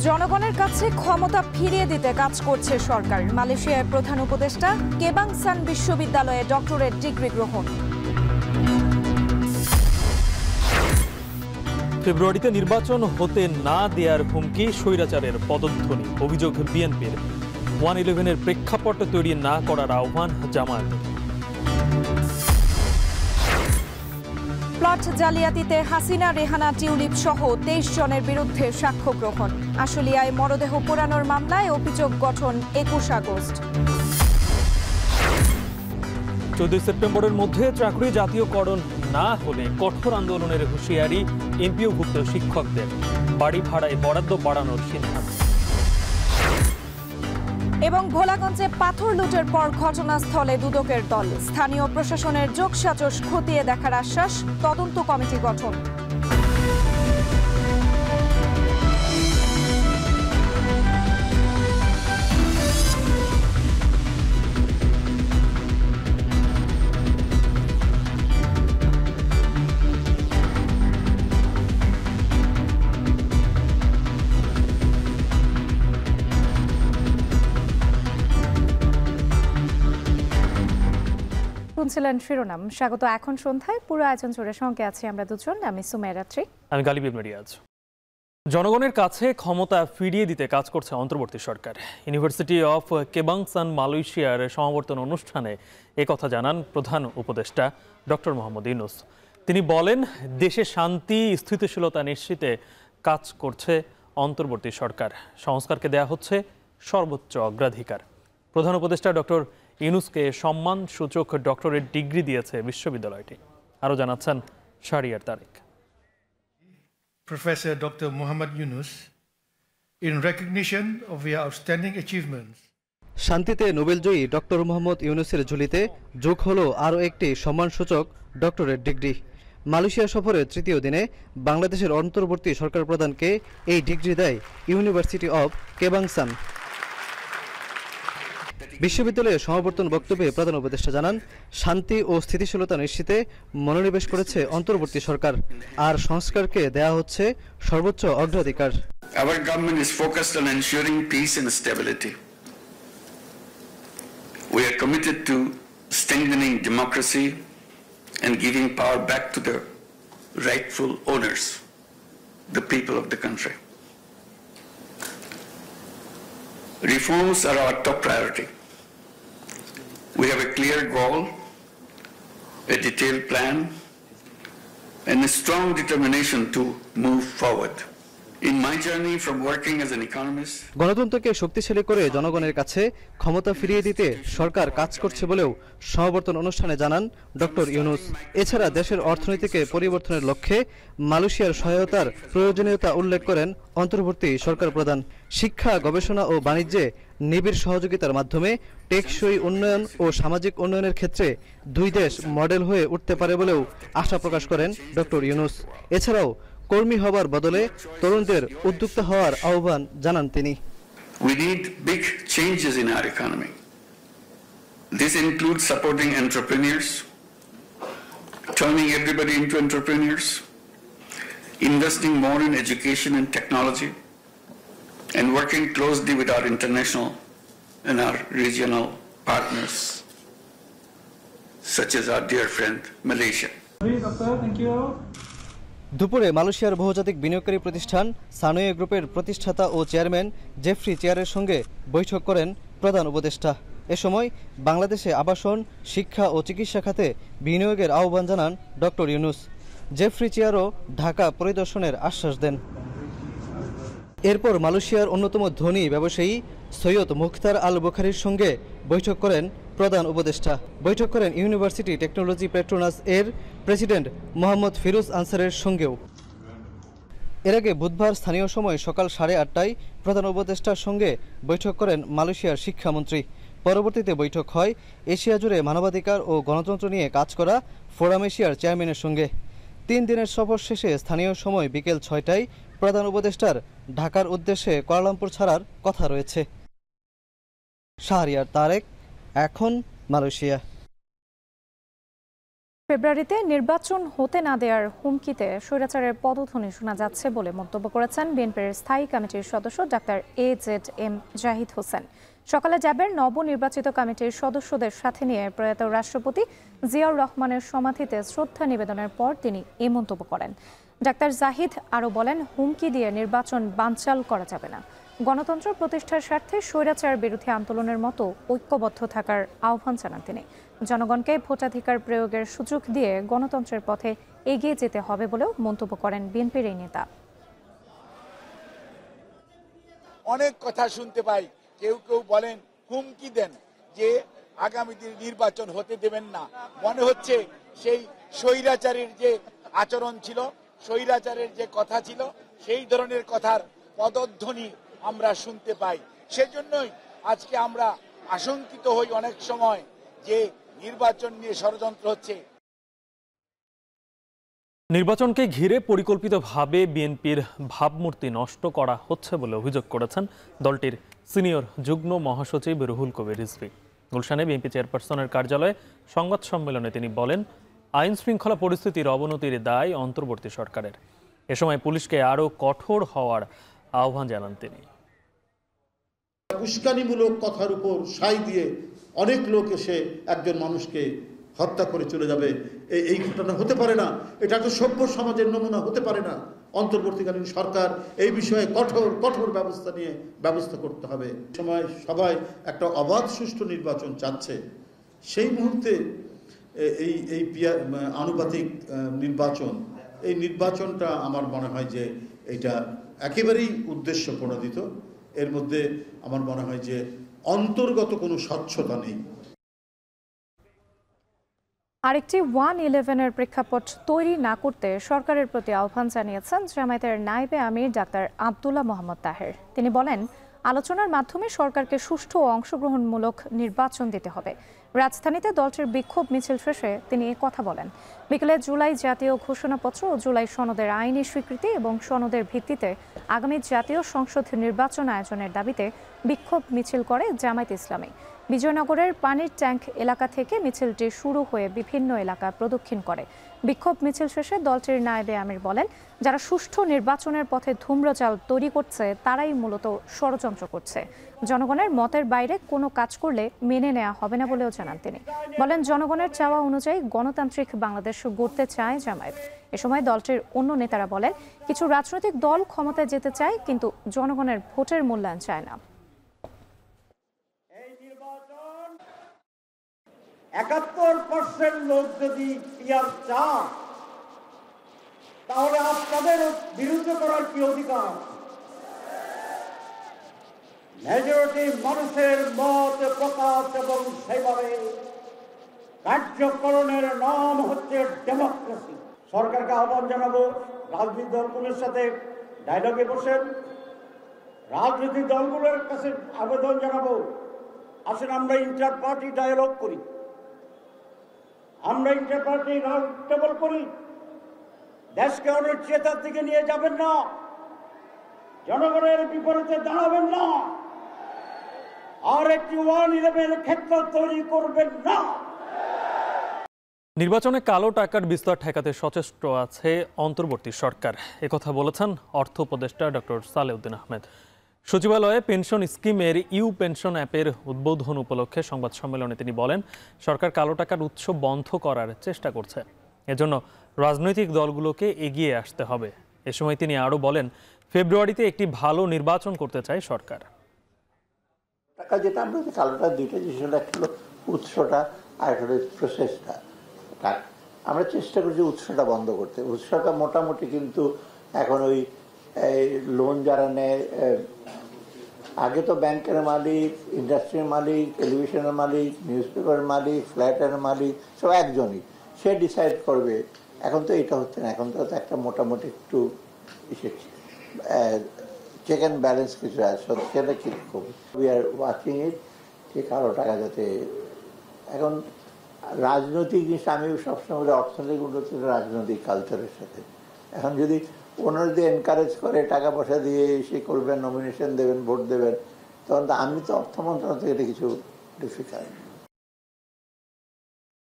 জনগণের কাছে ক্ষমতা ফিরিয়ে দিতে কাজ করছে সরকার। মালয়েশিয়ার প্রধান উপদেষ্টা কেবাংসান বিশ্ববিদ্যালয়ে ডক্টরেট ডিগ্রি গ্রহণ। ফেব্রুয়ারিতে নির্বাচন হতে না দেওয়ার হুমকি, স্বৈরাচারের পদধ্বনি, অভিযোগ বিএনপির। 111-এর প্রেক্ষাপট তৈরি না করার আহ্বান জামায়াতের। প্লট জালিয়াতিতে হাসিনা, রেহানা, টিউলিপ সহ 23 জনের বিরুদ্ধে সাক্ষ্য গ্রহণ। আশুলিয়ায় মরদেহ পোড়ানোর মামলায় অভিযোগ গঠন 21 আগস্ট। 14 সেপ্টেম্বরের মধ্যে চাকরি জাতীয়করণ না হলে কঠোর আন্দোলনের হুঁশিয়ারি এমপিওভুক্ত শিক্ষকদের। বাড়ি ভাড়ায় বরাদ্দ বাড়ানোর সিদ্ধান্ত। এবং ভোলাগঞ্জে পাথর লুটের পর ঘটনাস্থলে দুদকের দল। স্থানীয় প্রশাসনের যোগসাজশ খতিয়ে দেখার আশ্বাস, তদন্ত কমিটি গঠন। শুনছিলেন শিরোনাম। স্বাগত এখন সন্ধ্যায়। পুরো আয়োজন জুড়ে সঙ্গে আছি আমরা দুজন। আমি সুমাইয়া রাত্রি, আমি গালিব ইবনে রিয়াজ। জনগণের কাছে ক্ষমতা ফিরিয়ে দিতে কাজ করছে অন্তর্বর্তী সরকার। ইউনিভার্সিটি অফ কেবাংসান মালয়েশিয়ার সমাবর্তন অনুষ্ঠানে একথা জানান প্রধান উপদেষ্টা ডক্টর মোহাম্মদ ইউনূস। তিনি বলেন, দেশে শান্তি স্থিতিশীলতা নিশ্চিতে কাজ করছে অন্তর্বর্তী সরকার। সংস্কারকে দেয়া হচ্ছে সর্বোচ্চ অগ্রাধিকার। প্রধান উপদেষ্টা ডক্টর ইউনূসকে সম্মানসূচক ডক্টরেট ডিগ্রি দিয়েছে বিশ্ববিদ্যালয়টি। আরও জানাচ্ছেন Shahriar Tarique. Professor Dr. Muhammad Yunus, in recognition of your outstanding achievements. শান্তিতে নোবেলজয়ী ডক্টর মোহাম্মদ ইউনূসের ঝুলিতে যোগ হলো আরও একটি সম্মানসূচক ডক্টরেট ডিগ্রি। মালয়েশিয়া সফরের তৃতীয় দিনে বাংলাদেশের অন্তর্বর্তী সরকার প্রধানকে এই ডিগ্রি দেয় ইউনিভার্সিটি অব কেবাংসান। বিশ্ববিদ্যালয়ের সমাবর্তন বক্তব্যে প্রধান উপদেষ্টা জানান, শান্তি ও স্থিতিশীলতা নিশ্চিতে মনোনিবেশ করেছে অন্তর্বর্তী সরকার, আর সংস্কারকে দেয়া হচ্ছে সর্বোচ্চ অগ্রাধিকার। Our government is focused on ensuring peace and stability. We are committed to strengthening democracy and giving power back to the rightful owners, the people of the country. Reforms are our top priority. We have a clear goal, a detailed plan, and a strong determination to move forward. In my journey from working as an economist, গণতন্ত্রকে শক্তিশালী করে জনগণের কাছে ক্ষমতা ফিরিয়ে দিতে সরকার কাজ করছে বলেও সমাবর্তন অনুষ্ঠানে জানান ডক্টর ইউনূস। এছাড়া দেশের অর্থনীতিকে পরিবর্তনের লক্ষ্যে মালয়েশিয়ার সহায়তার প্রয়োজনীয়তা উল্লেখ করেন অন্তর্বর্তী সরকার প্রধান। শিক্ষা, গবেষণা ও বাণিজ্যে নিবিড় সহযোগিতার মাধ্যমে টেকসই উন্নয়ন ও সামাজিক উন্নয়নের ক্ষেত্রে দুই দেশ মডেল হয়ে উঠতে পারে বলেও আশা প্রকাশ করেন ডক্টর ইউনূস। এছাড়াও কর্মী হবার বদলে তরুণদের উদ্যোক্তা হওয়ার আহ্বান জানান তিনি। we need big changes in our economy. This includes supporting entrepreneurs, turning everybody into entrepreneurs, investing more in education and technology, and working closely with our international and our regional partners, such as our dear friend Malaysia. Thank you. দুপুরে মালয়েশিয়ার বহুজাতিক বিনিয়োগকারী প্রতিষ্ঠান সানোয়ে গ্রুপের প্রতিষ্ঠাতা ও chairman Jeffrey চেয়ারের সঙ্গে বৈঠক করেন প্রধান উপদেষ্টা। এ সময় বাংলাদেশে আবাসন, শিক্ষা ও চিকিৎসা খাতে বিনিয়োগের আহ্বান জানান ডক্টর ইউনূস। জেফ্রি চেয়ারও ঢাকা পরিদর্শনের আশ্বাস দেন। এরপর মালয়েশিয়ার অন্যতম ধনী ব্যবসায়ী সৈয়দ মুখতার আল বুখারীর সঙ্গে বৈঠক করেন প্রধান উপদেষ্টা। বৈঠক করেন ইউনিভার্সিটি টেকনোলজি পেট্রোনাস এর প্রেসিডেন্ট মোহাম্মদ ফিরোজ আনসারের সঙ্গেও। এর আগে বুধবার স্থানীয় সময় সকাল 8:30টায় প্রধান উপদেষ্টার সঙ্গে বৈঠক করেন মালয়েশিয়ার শিক্ষামন্ত্রী। পরবর্তীতে বৈঠক হয় এশিয়া জুড়ে মানবাধিকার ও গণতন্ত্র নিয়ে কাজ করা ফোরাম এশিয়ার চেয়ারম্যানের সঙ্গে। 3 দিনের সফর শেষে স্থানীয় সময় বিকেল 6টায় প্রধান উপদেষ্টার ঢাকার উদ্দেশ্যে কুয়ালালামপুর ছাড়ার কথা রয়েছে। শাহরিয়ার তারেক, এখন মালয়েশিয়া। ফেব্রুয়ারিতে নির্বাচন হতে না দেওয়ার হুমকিতে স্বৈরাচারের পদধ্বনি শোনা যাচ্ছে বলে মন্তব্য করেছেন বিএনপির স্থায়ী কমিটির সদস্য ডাক্তার AZM জাহিদ হোসেন। সকালে র্যাবের নবনির্বাচিত কমিটির সদস্যদের সাথে নিয়ে প্রয়াত রাষ্ট্রপতি জিয়াউর রহমানের সমাধিতে শ্রদ্ধা নিবেদনের পর তিনি এই মন্তব্য করেন। ডাক্তার জাহিদ আরও বলেন, হুমকি দিয়ে নির্বাচন বানচাল করা যাবে না। গণতন্ত্র প্রতিষ্ঠার স্বার্থে স্বৈরাচার বিরোধী আন্দোলনের মতো ঐক্যবদ্ধ থাকার আহ্বান জানান তিনি। জনগণকে ভোটাধিকার প্রয়োগের সুযোগ দিয়ে গণতন্ত্রের পথে এগিয়ে যেতে হবে বলেও মন্তব্য করেন বিএনপির এই নেতা। অনেক কথা শুনতে পাই, কেউ কেউ বলেন, হুমকি দেন যে আগামী দিন নির্বাচন হতে দেবেন না। মনে হচ্ছে সেই স্বৈরাচারের যে আচরণ ছিল, স্বৈরাচারের যে কথা ছিল, সেই ধরনের কথার পদধ্বনি আমরা শুনতে পাই। সেজন্যই আজকে আমরা আশঙ্কিত হই অনেক সময় যে নির্বাচন নিয়ে ষড়যন্ত্র হচ্ছে। নির্বাচনকে ঘিরে পরিকল্পিতভাবে বিএনপির ভাবমূর্তি নষ্ট করা হচ্ছে বলে অভিযোগ করেছেন দলটির সিনিয়র যুগ্ম মহাসচিব রুহুল কবির রিজভী। গুলশানে বিএনপি চেয়ারপারসনের কার্যালয়ে সংবাদ সম্মেলনে তিনি বলেন, আইন শৃঙ্খলা পরিস্থিতির অবনতির দায় অন্তর্বর্তী সরকারের। এ সময় পুলিশকে আরও কঠোর হওয়ার আহ্বান জানান তিনি। উস্কানিমূলক কথার উপর সাই দিয়ে অনেক লোক এসে একজন মানুষকে হত্যা করে চলে যাবে, এই ঘটনা হতে পারে না। এটা একটা সভ্য সমাজের নমুনা হতে পারে না। অন্তর্বর্তীকালীন সরকার এই বিষয়ে কঠোর ব্যবস্থা করতে হবে। সময় সবাই একটা অবাধ সুষ্ঠু নির্বাচন চাচ্ছে, সেই মুহূর্তে এই আনুপাতিক নির্বাচন, এই নির্বাচনটা আমার মনে হয় যে এটা একেবারেই উদ্দেশ্য প্রণোদিত। এর মধ্যে আমার মনে হয় যে অন্তর্গত কোনো স্বচ্ছতা নেই। আরেকটি 1-11-এর প্রেক্ষাপট তৈরি না করতে সরকারের প্রতি আহ্বান জানিয়েছেন জামায়াতের নায়েবে আমির ডাক্তার আব্দুল্লাহ মোহাম্মদ তাহের। তিনি বলেন, আলোচনার মাধ্যমে সরকারকে সুষ্ঠু ও অংশগ্রহণমূলক নির্বাচন দিতে হবে। রাজধানীতে দলটির বিক্ষোভ মিছিল শেষে তিনি এ কথা বলেন। বিকেলে জুলাই জাতীয় ঘোষণাপত্র ও জুলাই সনদের আইনি স্বীকৃতি এবং সনদের ভিত্তিতে আগামী জাতীয় সংসদ নির্বাচন আয়োজনের দাবিতে বিক্ষোভ মিছিল করে জামায়াত ইসলামী। বিজয়নগরের পানির ট্যাঙ্ক এলাকা থেকে মিছিলটি শুরু হয়ে বিভিন্ন এলাকা প্রদক্ষিণ করে। বিক্ষোভ মিছিল শেষে দলটির নায়েবে আমির বলেন, যারা সুষ্ঠু নির্বাচনের পথে ধূম্রজাল তৈরি করছে তারাই মূলত ষড়যন্ত্র করছে। জনগণের মতের বাইরে কোনো কাজ করলে মেনে নেওয়া হবে না বলেও জানান তিনি। বলেন, জনগণের চাওয়া অনুযায়ী গণতান্ত্রিক বাংলাদেশ গড়তে চায় জামায়াত। এ সময় দলটির অন্য নেতারা বলেন, কিছু রাজনৈতিক দল ক্ষমতায় যেতে চায় কিন্তু জনগণের ভোটের মূল্যায়ন চায় না। 71% লোক যদি পিয়ার চান, তাহলে আপনাদের বিরুদ্ধে করার কি অধিকার? মেজরিটি মানুষের মত প্রকাশ এবং সেভাবে কার্যকরণের নাম হচ্ছে ডেমোক্রেসি। সরকারকে আহ্বান জানাবো, রাজনৈতিক দলগুলোর সাথে ডায়লগে বসেন। রাজনৈতিক দলগুলোর কাছে আবেদন জানাবো, আসেন আমরা ইন্টার পার্টি ডায়ালগ করি, আমরা ইন্টার পার্টি রাউন্ড টেবল করি। দেশকে অনিশ্চয়তার দিকে নিয়ে যাবেন না, জনগণের বিপরীতে দাঁড়াবেন না, আর একটি 1-11 ক্ষেত্র তৈরি করবেন না। নির্বাচনে কালো টাকার বিস্তার ঠেকাতে সচেষ্ট আছে অন্তর্বর্তী সরকার, একথা বলেছেন অর্থ উপদেষ্টা ডক্টর সালেউদ্দিন আহমেদ। সচিবালয়ে পেনশন স্কিমের ইউ পেনশন অ্যাপের উদ্বোধন উপলক্ষে সংবাদ সম্মেলনে তিনি বলেন, সরকার কালো টাকার উৎস বন্ধ করার চেষ্টা করছে, এজন্য রাজনৈতিক দলগুলোকে এগিয়ে আসতে হবে। এ সময় তিনি আরও বলেন, ফেব্রুয়ারিতে একটি ভালো নির্বাচন করতে চায় সরকার। টাকা যেটা আমরা কালোটা দুইটা জিনিস, একটা হলো উৎসটা আর একটা হলো প্রসেসটা। আমরা চেষ্টা করছি উৎসটা বন্ধ করতে। উৎসটা মোটামুটি কিন্তু এখন ওই লোন যারা নেয়, আগে তো ব্যাংকের মালিক, ইন্ডাস্ট্রির মালিক, টেলিভিশনের মালিক, নিউজ পেপারের মালিক, ফ্ল্যাটের মালিক, সব একজনই, সে ডিসাইড করবে। এখন তো এটা হচ্ছে না, এখন তো একটা মোটামুটি একটু চেক অ্যান্ড ব্যালেন্স কিছু আছে, সেটা কীরকম উই আর ওয়াচিং ইট। যে কারো টাকা যাতে এখন রাজনৈতিক জিনিস, আমি সবসময় অর্থনৈতিক উন্নতি রাজনৈতিক কালচারের সাথে। এখন যদি ওনারা যদি এনকারেজ করে টাকা পয়সা দিয়ে সে করবেন, নমিনেশন দেবেন, ভোট দেবেন, তখন তো আমি তো অর্থ মন্ত্রণালয় থেকে এটা কিছু ডিফিকাল্ট।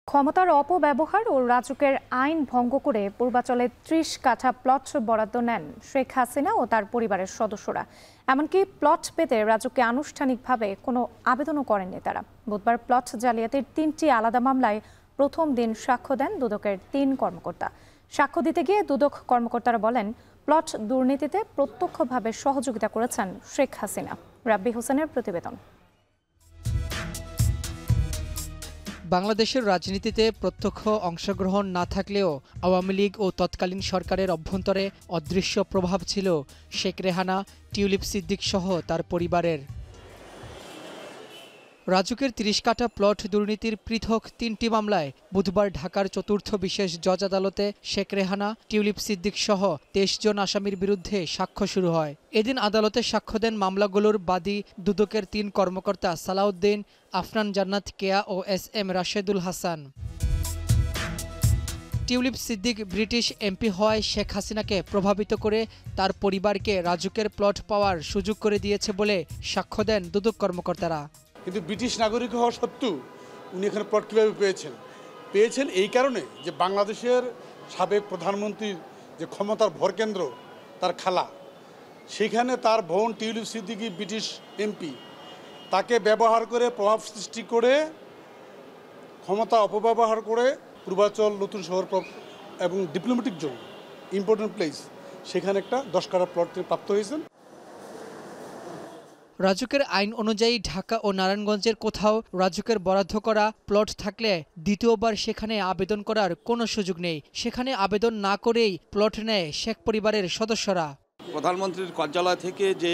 ক্ষমতার অপব্যবহার ও রাজুকের আইন ভঙ্গ করে পূর্বাঞ্চলে ৩০ কাঠা প্লট বরাদ্দ নেন শেখ হাসিনা ও তার পরিবারের সদস্যরা। এমনকি প্লট পেতে রাজুককে আনুষ্ঠানিকভাবে কোনো আবেদনও করেননি তারা। বুধবার প্লট জালিয়াতির ৩টি আলাদা মামলায় প্রথম দিন সাক্ষ্য দেন দুদকের ৩ কর্মকর্তা। সাক্ষ্য দিতে গিয়ে দুদক কর্মকর্তারা বলেন, প্লট দুর্নীতিতে প্রত্যক্ষভাবে সহযোগিতা করেছেন শেখ হাসিনা। রাব্বি হোসেনের প্রতিবেদন। বাংলাদেশের রাজনীতিতে প্রত্যক্ষ অংশগ্রহণ না থাকলেও আওয়ামী লীগ ও তৎকালীন সরকারের অভ্যন্তরে অদৃশ্য প্রভাব ছিল শেখ রেহানা, টিউলিপ সিদ্দিক সহ তার পরিবারের। রাজুকের ৩০ কাঠা প্লট দুর্নীতির পৃথক ৩টি মামলায় বুধবার ঢাকার চতুর্থ বিশেষ জজ আদালতে শেখ রেহানা, টিউলিপ সিদ্দিক সহ ২৩ জন আসামির বিরুদ্ধে সাক্ষ্য শুরু হয়। এদিন আদালতে সাক্ষ্য দেন মামলাগুলোর বাদী দুদকের ৩ কর্মকর্তা সালাউদ্দিন, আফনান জান্নাত কেয়া ও SM Rashedul Hasan. Tulip Siddique British MP হওয়ায় শেখ হাসিনাকে প্রভাবিত করে তার পরিবারকে রাজুকের প্লট পাওয়ার সুযোগ করে দিয়েছে বলে সাক্ষ্য দেন দুদক কর্মকর্তারা। কিন্তু ব্রিটিশ নাগরিক হওয়া সত্ত্বেও উনি এখানে প্লট কীভাবে পেয়েছেন এই কারণে যে বাংলাদেশের সাবেক প্রধানমন্ত্রীর যে ক্ষমতার ভরকেন্দ্র তার খালা, সেখানে তার বোন টিউলিপ সিদ্দিকী ব্রিটিশ এমপি, তাকে ব্যবহার করে প্রভাব সৃষ্টি করে ক্ষমতা অপব্যবহার করে পূর্বাঞ্চল নতুন শহর এবং ডিপ্লোম্যাটিক জোন ইম্পর্টেন্ট প্লেস সেখানে একটা 10 কাঠা প্লট প্রাপ্ত হয়েছেন। রাজুকের আইন অনুযায়ী ঢাকা ও নারায়ণগঞ্জের কোথাও রাজুকের বরাদ্দ করা প্লট থাকলে দ্বিতীয়বার সেখানে আবেদন করার কোনো সুযোগ নেই। সেখানে আবেদন না করেই প্লট নেয় শেখ পরিবারের সদস্যরা। প্রধানমন্ত্রীর কার্যালয় থেকে যে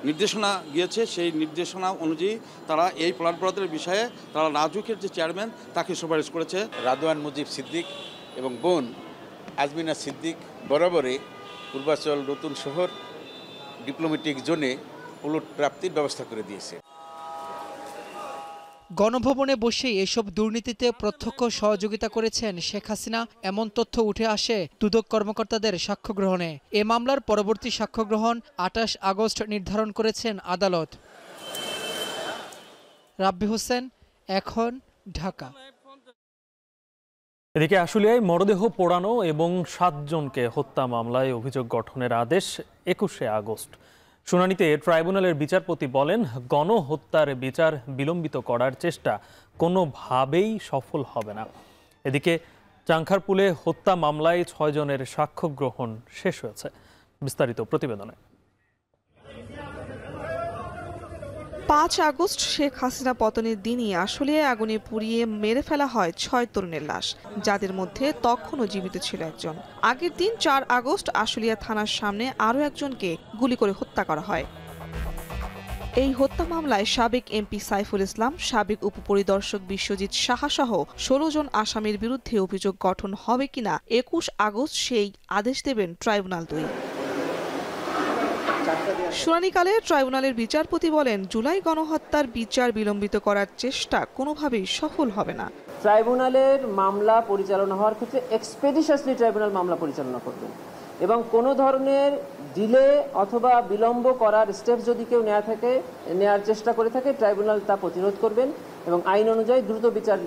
নির্দেশনা গিয়েছে সেই নির্দেশনা অনুযায়ী তারা এই প্লট বরাদ্দের বিষয়ে তারা রাজুকের যে চেয়ারম্যান তাকে সুপারিশ করেছে। রাদওয়ান মুজিব সিদ্দিক এবং বোন আজমিনা সিদ্দিক বরাবরে পূর্বাঞ্চল নতুন শহর ডিপ্লোম্যাটিক জোনে প্লট প্রাপ্তির ব্যবস্থা করে দিয়েছে। গণভবনে বসেই এসব দুর্নীতিতে প্রত্যক্ষ সহযোগিতা করেছেন শেখ হাসিনা, এমন তথ্য উঠে আসে দুদক কর্মকর্তাদের সাক্ষ্য গ্রহণে। এ মামলার পরবর্তী সাক্ষ্য গ্রহণ ২৮ আগস্ট নির্ধারণ করেছেন আদালত। রাব্বি হোসেন, এখন, ঢাকা। এদিকে আশুলিয়ায় মরদেহ পোড়ানো এবং 7 জনকে হত্যা মামলায় অভিযোগ গঠনের আদেশ 21শে আগস্ট। শুনানিতে ট্রাইব্যুনালের বিচারপতি বলেন, গণহত্যার বিচার বিলম্বিত করার চেষ্টা কোনোভাবেই সফল হবে না। এদিকে চাংখারপুলে হত্যা মামলায় 6 জনের সাক্ষ্য গ্রহণ শেষ হয়েছে। বিস্তারিত প্রতিবেদনে। ৫ আগস্ট শেখ হাসিনা পতনের দিনই আশুলিয়ায় আগুনে পুড়িয়ে মেরে ফেলা হয় 6 তরুণের লাশ, যাদের মধ্যে তখনও জীবিত ছিল একজন। আগের দিন 4 আগস্ট আশুলিয়া থানার সামনে আরও একজনকে গুলি করে হত্যা করা হয়। এই হত্যা মামলায় সাবেক এমপি সাইফুল ইসলাম, সাবেক উপপরিদর্শক বিশ্বজিৎ সাহা সহ 16 জন আসামির বিরুদ্ধে অভিযোগ গঠন হবে কিনা 21 আগস্ট সেই আদেশ দেবেন ট্রাইব্যুনাল 2। শুনানিকালে ট্রাইব্যুনালের বিচারপতি বলেন, জুলাই গণহত্যার বিচার বিলম্বিত করার চেষ্টা কোনোভাবেই সফল হবে না। ট্রাইব্যুনালের মামলা পরিচালনা হওয়ার ক্ষেত্রে এক্সপেডিশাসলি ট্রাইব্যুনাল মামলা পরিচালনা করবে এবং কোনো ধরনের ডিলে অথবা বিলম্ব করার স্টেপ যদি কেউ নেওয়ার চেষ্টা করে থাকে, ট্রাইব্যুনাল তা প্রতিরোধ করবেন এবং আইন অনুযায়ী দ্রুত বিচার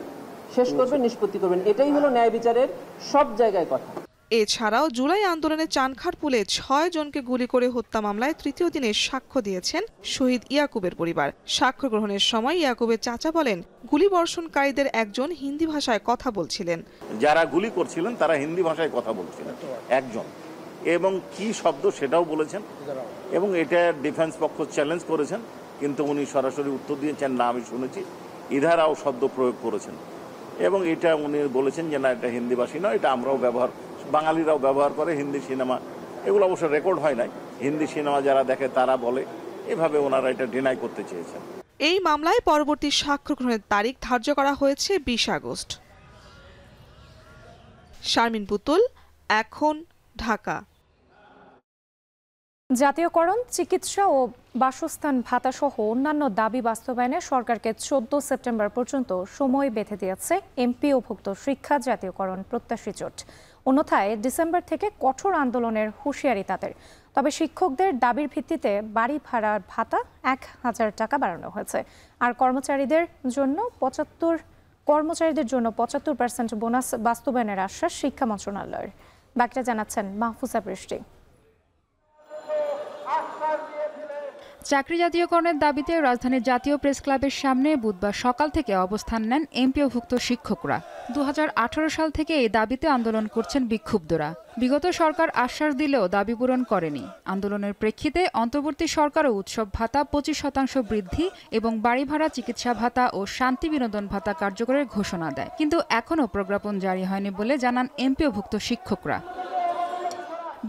শেষ করবেন, নিষ্পত্তি করবেন। এটাই হলো ন্যায় বিচারের সব জায়গায় কথা। এছাড়াও জুলাই আন্দোলনে চানখারপুলে 6 জনকে গুলি করে হত্যা মামলায় তৃতীয় দিনে সাক্ষ্য দিয়েছেন শহীদ ইয়াকুবের পরিবার। সাক্ষ্য গ্রহণের সময় ইয়াকুবের চাচা বলেন, গুলিবর্ষণকারীদের একজন হিন্দি ভাষায় কথা বলছিলেন। যারা গুলি করছিলেন তারা হিন্দি ভাষায় কথা বলছিলেন একজন, এবং কি শব্দ সেটাও বলেছেন, এবং এটা ডিফেন্স পক্ষ চ্যালেঞ্জ করেছেন, কিন্তু উনি সরাসরি উত্তর দিয়েছেন, না আমি শুনেছি, ইধারাও শব্দ প্রয়োগ করেছেন, এবং এটা উনি বলেছেন যে না এটা হিন্দিভাষী নয়, এটা আমরাও বাঙালিরাও ব্যবহার করে হিন্দি সিনেমা। এগুলো অবশ্য রেকর্ড হয় নাই, হিন্দি সিনেমা যারা দেখে তারা বলে, এভাবে ওনারা এটা ডিনাই করতে চেয়েছেন। এই মামলায় পরবর্তী সাক্ষ্য গ্রহণের তারিখ ধার্য করা হয়েছে 20 আগস্ট। শারমিন পুতুল, এখন, ঢাকা। জাতীয়করণ, চিকিৎসা ও বাসস্থান ভাতা সহ অন্যান্য দাবি বাস্তবায়নে সরকারকে 14 সেপ্টেম্বর পর্যন্ত সময় বেঁধে দিয়েছে এমপিওভুক্ত শিক্ষা জাতীয়করণ প্রত্যাশী জোট। অন্যথায় ডিসেম্বর থেকে কঠোর আন্দোলনের হুঁশিয়ারি তাদের। তবে শিক্ষকদের দাবির ভিত্তিতে বাড়ি ভাড়ার ভাতা 1000 টাকা বাড়ানো হয়েছে, আর কর্মচারীদের জন্য কর্মচারীদের জন্য ৭৫% বোনাস বাস্তবায়নের আশ্বাস শিক্ষা মন্ত্রণালয়ের। বাকিটা জানাচ্ছেন মাহফুজা বৃষ্টি। চাকরি জাতীয়করণের দাবিতে রাজধানীর জাতীয় প্রেস ক্লাবের সামনে বুধবার সকাল থেকে অবস্থান নেন এমপিওভুক্ত শিক্ষকরা। ২০১৮ সাল থেকে এই দাবিতে আন্দোলন করছেন বিক্ষুব্ধরা। বিগত সরকার আশ্বাস দিলেও দাবি পূরণ করেনি। আন্দোলনের প্রেক্ষিতে অন্তর্বর্তী সরকারও উৎসব ভাতা ২৫% বৃদ্ধি এবং বাড়ি ভাড়া, চিকিৎসা ভাতা ও শান্তি বিনোদন ভাতা কার্যকরের ঘোষণা দেয়, কিন্তু এখনও প্রজ্ঞাপন জারি হয়নি বলে জানান এমপিওভুক্ত শিক্ষকরা।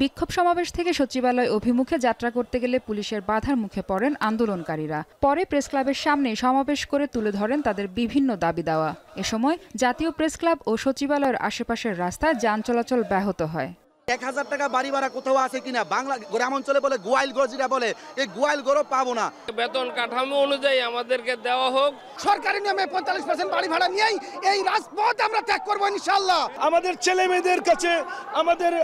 বিক্ষোভ সমাবেশ থেকে সচিবালয় অভিমুখে যাত্রা করতে গেলে পুলিশের বাধার মুখে পড়েন আন্দোলনকারীরা। পরে প্রেস ক্লাবের সামনে সমাবেশ করে তুলে ধরেন তাদের বিভিন্ন দাবি দেওয়া। এ সময় জাতীয় প্রেস ক্লাব ও সচিবালয়ের আশেপাশের রাস্তায় যান চলাচল ব্যাহত হয়। ১,০০০ টাকা বাড়ি ভাড়া কোথাও আছে কিনা? বাংলা গ্রামাঞ্চলে বলে গোয়াল গজিরা বলে, এই গোয়াল গরো পাবো না। বেতন কাঠামো অনুযায়ী আমাদেরকে দেওয়া হোক। সরকারি নিয়মে ৪৫% বাড়ি ভাড়া নিয়েই এই রাজপথ আমরা ত্যাগ করবো ইনশাআল্লাহ। আমাদের ছেলে মেয়েদের কাছে,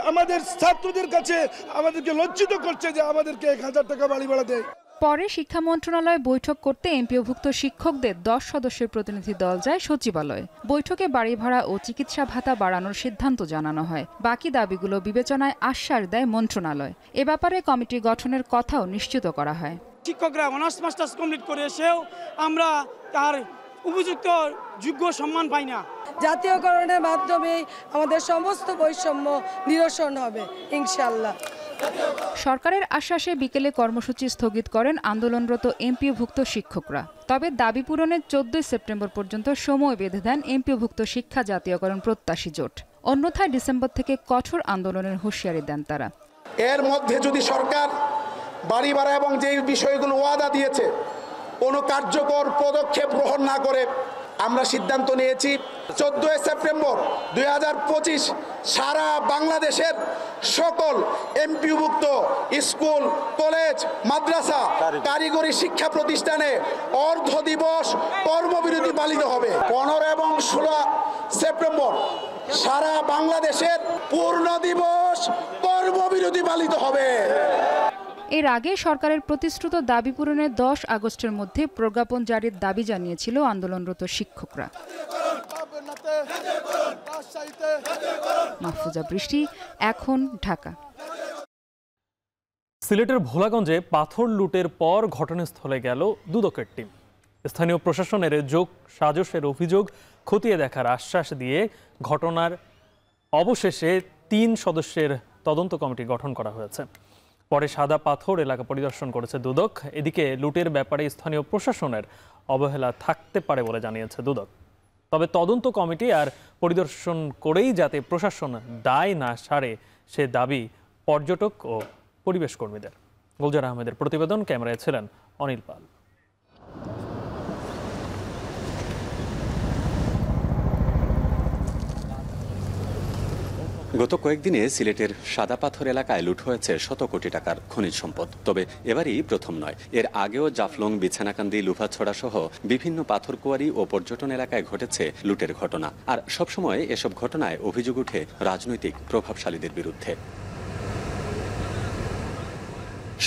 আমাদের ছাত্রদের কাছে আমাদেরকে লজ্জিত করছে যে আমাদেরকে ১,০০০ টাকা বাড়ি ভাড়া দেয়। পরে শিক্ষা মন্ত্রণালয়ে বৈঠক করতে এমপিওভুক্ত শিক্ষকদের ১০ সদস্যের প্রতিনিধি দল যায় সচিবালয়ে। বৈঠকে বাড়ি ভাড়া ও চিকিৎসা ভাতা বাড়ানোর সিদ্ধান্ত জানানো হয়। বাকি দাবিগুলো বিবেচনায় আশ্বাস দেয় মন্ত্রণালয়। এ ব্যাপারে কমিটি গঠনের কথাও নিশ্চিত করা হয়। শিক্ষকরা অনার্স মাস্টার্স কমপ্লিট করে এসেও আমরা তার উপযুক্ত যোগ্য সম্মান পাই না। জাতীয়করণের মাধ্যমে আমাদের সমস্ত বৈষম্য নিরসন হবে ইনশাআল্লাহ। সরকারের আশ্বাসে বিকেলে কর্মসূচি স্থগিত করেন আন্দোলনরত এমপিওভুক্ত শিক্ষকরা। তবে দাবি পূরণের ১৪ সেপ্টেম্বর পর্যন্ত সময় বেঁধে দেন এমপিওভুক্ত শিক্ষা জাতীয়করণ প্রত্যাশী জোট। অন্যথায় ডিসেম্বর থেকে কঠোর আন্দোলনের হুঁশিয়ারি দেন তারা। এর মধ্যে যদি সরকার বাড়ি ভাড়া এবং যে বিষয়গুলো ওয়াদা দিয়েছে কোনো কার্যকর পদক্ষেপ গ্রহণ না করে, আমরা সিদ্ধান্ত নিয়েছি ১৪ সেপ্টেম্বর ২০২৫ সারা বাংলাদেশের সকল এমপিওভুক্ত স্কুল, কলেজ, মাদ্রাসা, কারিগরি শিক্ষা প্রতিষ্ঠানে অর্ধ দিবস কর্মবিরতি পালিত হবে। ১৫ এবং ১৬ সেপ্টেম্বর সারা বাংলাদেশের পূর্ণ দিবস কর্মবিরতি পালিত হবে। এর আগে সরকারের প্রতিশ্রুত দাবি পূরণের ১০ আগস্টের মধ্যে প্রজ্ঞাপন জারির দাবি জানিয়েছিল আন্দোলনরত শিক্ষকরা। মাহফুজা বৃষ্টি, এখন, ঢাকা। সিলেটের ভোলাগঞ্জে পাথর লুটের পর ঘটনাস্থলে গেল দুদকের টিম। স্থানীয় প্রশাসনের যোগ সাজসের অভিযোগ খতিয়ে দেখার আশ্বাস দিয়ে ঘটনার অবশেষে ৩ সদস্যের তদন্ত কমিটি গঠন করা হয়েছে। পরে সাদা পাথর এলাকা পরিদর্শন করেছে দুদক। এদিকে লুটের ব্যাপারে স্থানীয় প্রশাসনের অবহেলা থাকতে পারে বলে জানিয়েছে দুদক। তবে তদন্ত কমিটি আর পরিদর্শন করেই যাতে প্রশাসন দায় না সারে সে দাবি পর্যটক ও পরিবেশ কর্মীদের। গুলজার আহমেদের প্রতিবেদন, ক্যামেরায় ছিলেন অনিল পাল। গত কয়েকদিনে সিলেটের সাদা পাথর এলাকায় লুট হয়েছে শত কোটি টাকার খনিজ সম্পদ। তবে এবারই প্রথম নয়। এর আগেও জাফলং, বিছানাকান্দি, লুফাছড়া সহ বিভিন্ন পাথর কুয়ারি ও পর্যটন এলাকায় ঘটেছে লুটের ঘটনা। আর সবসময় এসব ঘটনায় অভিযোগ উঠে রাজনৈতিক প্রভাবশালীদের বিরুদ্ধে।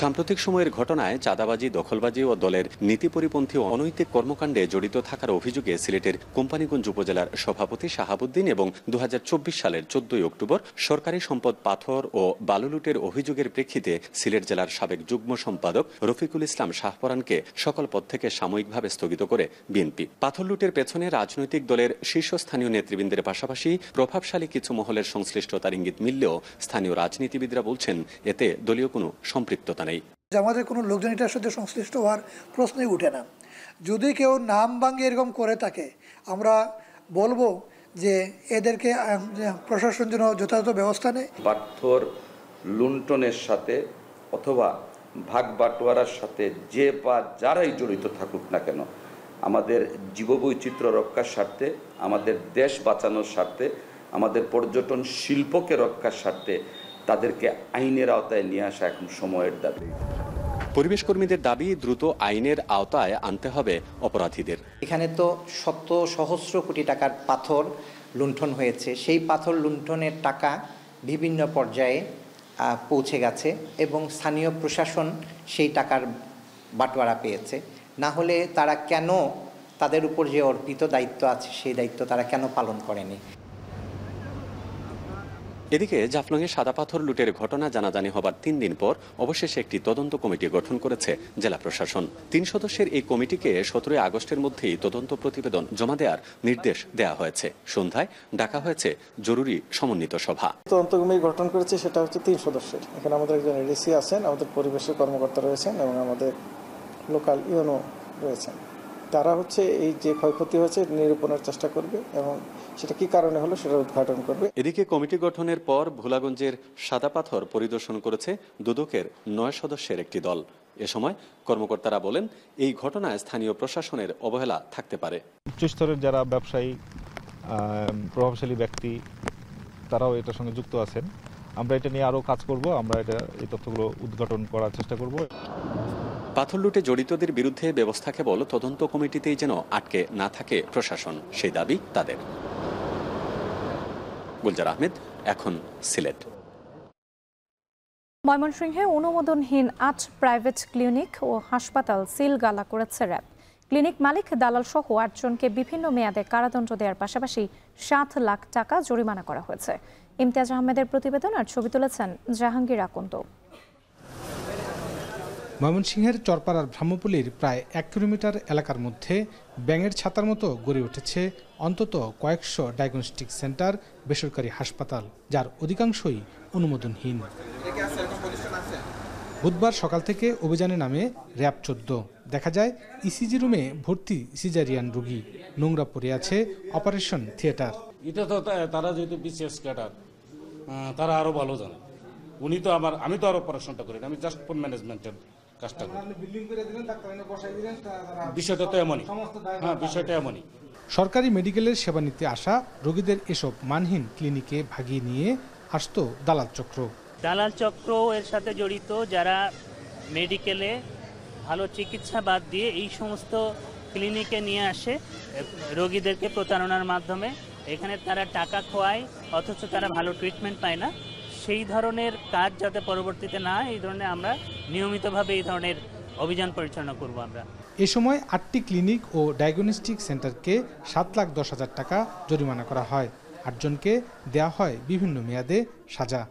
সাম্প্রতিক সময়ের ঘটনায় চাঁদাবাজি, দখলবাজি ও দলের নীতি পরিপন্থী অনৈতিক কর্মকাণ্ডে জড়িত থাকার অভিযোগে সিলেটের কোম্পানীগঞ্জ উপজেলার সভাপতি শাহাবুদ্দিন এবং ২০২৪ সালের ১৪ অক্টোবর সরকারি সম্পদ পাথর ও বালু লুটের অভিযোগের প্রেক্ষিতে সিলেট জেলার সাবেক যুগ্ম সম্পাদক রফিকুল ইসলাম শাহপরানকে সকল পদ থেকে সাময়িকভাবে স্থগিত করে বিএনপি। পাথর লুটের পেছনে রাজনৈতিক দলের শীর্ষস্থানীয় নেতৃবৃন্দের পাশাপাশি প্রভাবশালী কিছু মহলের সংশ্লিষ্টতার ইঙ্গিত মিললেও স্থানীয় রাজনীতিবিদরা বলছেন এতে দলীয় কোনো সম্পৃক্ততা নেই। আমাদের কোনো লোকজন এটার সাথে সংশ্লিষ্ট হওয়ার প্রশ্নই উঠে না। যদি কেউ নাম ভাঙিয়ে এরকম করে থাকে, আমরা বলবো যে এদেরকে প্রশাসন যেন যথাযথ ব্যবস্থা নেয়। পাথর লুণ্ঠনের সাথে অথবা ভাগ বাটোয়ারার সাথে যে বা যারাই জড়িত থাকুক না কেন, আমাদের জীববৈচিত্র্য রক্ষার স্বার্থে, আমাদের দেশ বাঁচানোর স্বার্থে, আমাদের পর্যটন শিল্পকে রক্ষার স্বার্থে তাদেরকে আইনের আওতায় নিয়ে আসা এখন সময়ের দাবি। পরিবেশ কর্মীদের দাবি, দ্রুত আইনের আওতায় আনতে হবে অপরাধীদের। এখানে তো শত সহস্র কোটি টাকার পাথর লুণ্ঠন হয়েছে। সেই পাথর লুণ্ঠনের টাকা বিভিন্ন পর্যায়ে পৌঁছে গেছে এবং স্থানীয় প্রশাসন সেই টাকার বাটোয়ারা পেয়েছে। না হলে তারা কেন তাদের উপর যে অর্পিত দায়িত্ব আছে সেই দায়িত্ব তারা কেন পালন করেনি। এদিকে জাফলংয়ে সাদা পাথর লুটের ঘটনা জানাজানি হবার 3 দিন পর অবশেষে একটি তদন্ত কমিটি গঠন করেছে জেলা প্রশাসন। 3 সদস্যের এই কমিটিকে 17 আগস্টের মধ্যেই তদন্ত প্রতিবেদন জমা দেওয়ার নির্দেশ দেওয়া হয়েছে। সন্ধ্যায় ডাকা হয়েছে জরুরি সমন্বিত সভা। তদন্ত কমিটি গঠন করেছে, সেটা হচ্ছে 3 সদস্যের। এখানে আমাদের একজন এডিসি আছেন, আমাদের পরিবেশের কর্মকর্তা রয়েছেন এবং আমাদের লোকাল ইউনো রয়েছেন। তারা হচ্ছে এই যে ক্ষয়ক্ষতি হয়েছে নিরূপণের চেষ্টা করবে এবং সেটা কি কারণে হলো সেটা উদ্ঘাটন করবে। এদিকে কমিটি গঠনের পর ভোলাগঞ্জের সাদা পাথর পরিদর্শন করেছে দুদকের 9 সদস্যের একটি দল। এ সময় কর্মকর্তারা বলেন, এই ঘটনায় স্থানীয় প্রশাসনের অবহেলা থাকতে পারে। উচ্চস্তরের যারা ব্যবসায়ী, প্রভাবশালী ব্যক্তি, তারাও এটার সঙ্গে যুক্ত আছেন। আমরা এটা নিয়ে আরও কাজ করব, আমরা এই তথ্যগুলো উদ্ঘাটন করার চেষ্টা করব। পাথর লুটে জড়িতদের বিরুদ্ধে ব্যবস্থা কেবল তদন্ত কমিটিতেই যেন আটকে না থাকে প্রশাসন, সেই দাবি তাদের। গুলজার আহমেদ, এখন সিলেট। ময়মনসিংহে অনুমোদনহীন 8 প্রাইভেট ক্লিনিক ও হাসপাতাল সিলগালা করেছে র্যাব। ক্লিনিক মালিক, দালাল সহ 8 জনকে বিভিন্ন মেয়াদে কারাদণ্ড দেওয়ার পাশাপাশি 7 লাখ টাকা জরিমানা করা হয়েছে। ইমতিয়াজ আহমেদের প্রতিবেদন আর ছবি তুলেছেন জাহাঙ্গীর আকন্দ। ময়মনসিংহের চরপাড়ার ভ্রাম্যপল্লীর প্রায় 1 কিলোমিটার এলাকার মধ্যে ব্যাঙের ছাতার মতো গড়ে উঠেছে অন্তত কয়েকশো ডায়াগনস্টিক সেন্টার, বেসরকারি হাসপাতাল, যার অধিকাংশই অনুমোদনহীন। বুধবার সকাল থেকে অভিযানে নামে র্যাব 14। দেখা যায় ইসিজি রুমে ভর্তি সিজারিয়ান রোগী, নোংরা পড়ে আছে অপারেশন থিয়েটার। এটা তো তারা যেহেতু বিসিএস ক্যাডার, তারা আরো ভালো জানে। উনি তো আমি তো আর অপারেশনটা করি না, আমি জাস্ট ফোন ম্যানেজমেন্টের কাজটা করি। বিষয়টা তো এমনই, হ্যাঁ বিষয়টা এমনই। সরকারি মেডিকেলের সেবা নিতে আসা রোগীদের এসব মানহীন ক্লিনিকে ভাগিয়ে নিয়ে আসতো দালাল চক্র। দালাল চক্র এর সাথে জড়িত, যারা মেডিকেলে ভালো চিকিৎসা বাদ দিয়ে এই সমস্ত ক্লিনিকে নিয়ে আসে রোগীদেরকে প্রতারণার মাধ্যমে। এখানে তারা টাকা খোয়ায় অথচ তারা ভালো ট্রিটমেন্ট পায় না। সেই ধরনের কাজ যাতে পরবর্তীতে না হয়, এই ধরনের আমরা নিয়মিতভাবে এই ধরনের অভিযান পরিচালনা করব। আমরা এ সময় 8টি ক্লিনিক ও ডায়াগনস্টিক সেন্টারকে 7,10,000 টাকা জরিমানা করা হয়। 8 জনকে দেয়া হয় বিভিন্ন মেয়াদে সাজা।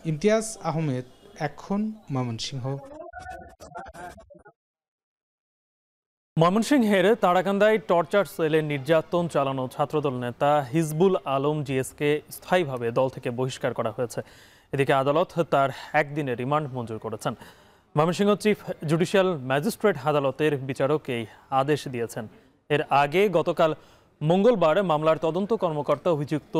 ইমতিয়াজ আহমেদ, এখন ময়মনসিংহ। ময়মনসিংহের তারাকান্দায় টর্চার সেলে নির্যাতন চালানো ছাত্রদল নেতা হিজবুল আলম জিএসকে স্থায়ীভাবে দল থেকে বহিষ্কার করা হয়েছে। এদিকে আদালত তার 1 দিনের রিমান্ড মঞ্জুর করেছেন। ময়মনসিংহ চিফ জুডিশিয়াল ম্যাজিস্ট্রেট আদালতের বিচারক এই আদেশ দিয়েছেন। এর আগে গতকাল মঙ্গলবার মামলার তদন্ত কর্মকর্তা অভিযুক্ত